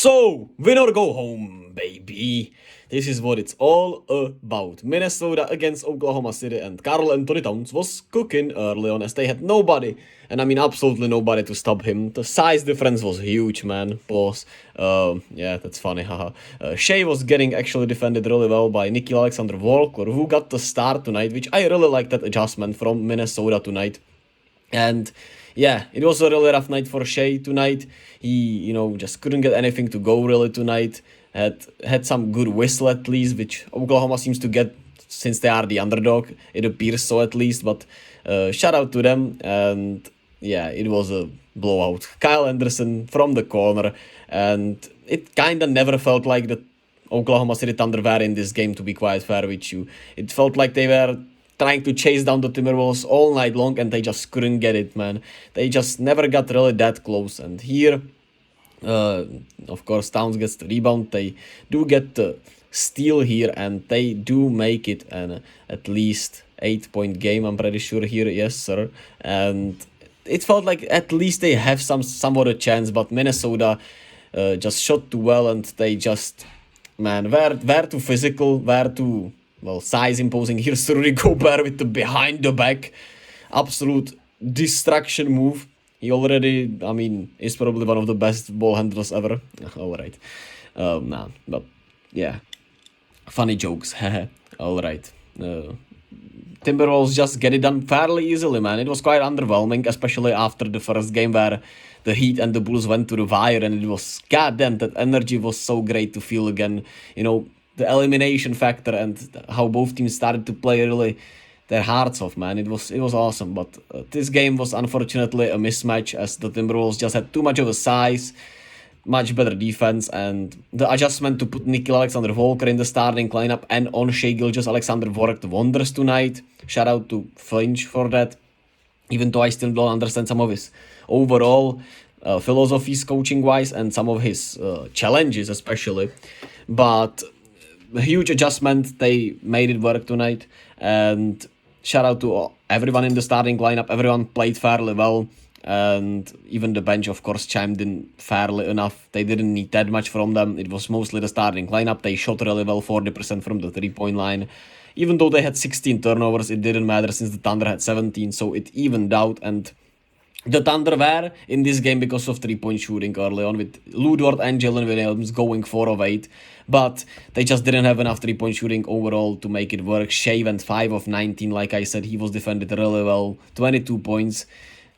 So, win or go home, baby. This is what it's all about. Minnesota against Oklahoma City, and Karl Anthony Towns was cooking early on as they had nobody, and I mean absolutely nobody to stop him. The size difference was huge, man. Pause. Yeah, that's funny, haha. Shea was getting actually defended really well by Nickeil Alexander-Walker, who got the start tonight, which I really like that adjustment from Minnesota tonight. And yeah, it was a really rough night for Shea tonight. He, just couldn't get anything to go really tonight. Had some good whistle at least, which Oklahoma seems to get since they are the underdog. It appears so at least, but shout out to them. And yeah, it was a blowout. Kyle Anderson from the corner, and it kind of never felt like the Oklahoma City Thunder were in this game, to be quite fair with you. It felt like they were trying to chase down the Timberwolves all night long, and they just couldn't get it, man. They just never got really that close. And here, of course, Towns gets the rebound. They do get the steal here, and they do make it an at least 8-point game, I'm pretty sure here. Yes, sir. And it felt like at least they have somewhat a chance, but Minnesota just shot too well, and they just, man, were too physical, were too, well, size imposing. Here's Rudy Gobert with the behind the back absolute destruction move. He already, I mean, is probably one of the best ball handlers ever. Alright. Nah, but yeah. Funny jokes. Alright. Timberwolves just get it done fairly easily, man. It was quite underwhelming, especially after the first game where the Heat and the Bulls went to the wire, and it was, goddamn, that energy was so great to feel again. The elimination factor and how both teams started to play really their hearts off, man. It was awesome, but this game was unfortunately a mismatch as the Timberwolves just had too much of a size, much better defense, and the adjustment to put Nickeil Alexander-Walker in the starting lineup and on Shai Gilgeous-Alexander worked wonders tonight. Shout out to Finch for that, even though I still don't understand some of his overall philosophies coaching-wise and some of his challenges especially, but a huge adjustment. They made it work tonight, and shout out to everyone in the starting lineup. Everyone played fairly well, and even the bench, of course, chimed in fairly enough. They didn't need that much from them. It was mostly the starting lineup. They shot really well, 40% from the 3-point line. Even though they had 16 turnovers, it didn't matter since the Thunder had 17, so it evened out. And the Thunder were in this game because of 3-point shooting early on, with Lou Dort and Jalen Williams going 4 of 8. But they just didn't have enough 3-point shooting overall to make it work. Shea went 5 of 19. Like I said, he was defended really well. 22 points.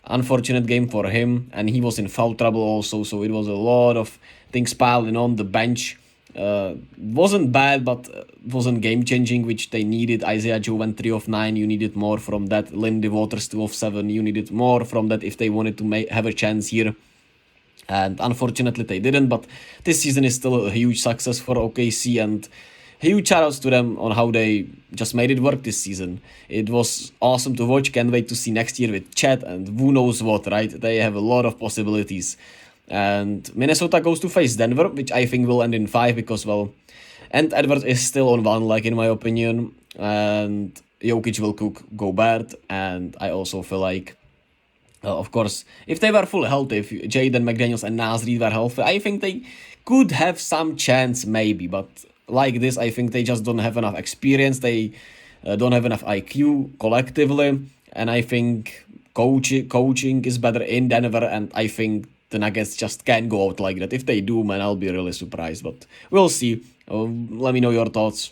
Unfortunate game for him. And he was in foul trouble also. So it was a lot of things piling on. The bench wasn't bad, but wasn't game-changing, which they needed. Isaiah Joe went 3 of 9. You needed more from that. Lindy Waters 2 of 7. You needed more from that if they wanted to have a chance here. And unfortunately they didn't, but this season is still a huge success for OKC, and huge shoutouts to them on how they just made it work this season. It was awesome to watch. Can't wait to see next year with Chet and who knows what, right? They have a lot of possibilities. And Minnesota goes to face Denver, which I think will end in 5 because, well, and Edwards is still on 1, like in my opinion, and Jokic will cook Gobert, and I also feel like, of course, if they were fully healthy, if Jaden McDaniels and Naz Reid were healthy, I think they could have some chance maybe. But like this, I think they just don't have enough experience. They don't have enough IQ collectively. And I think coaching is better in Denver. And I think the Nuggets just can't go out like that. If they do, man, I'll be really surprised. But we'll see. Let me know your thoughts.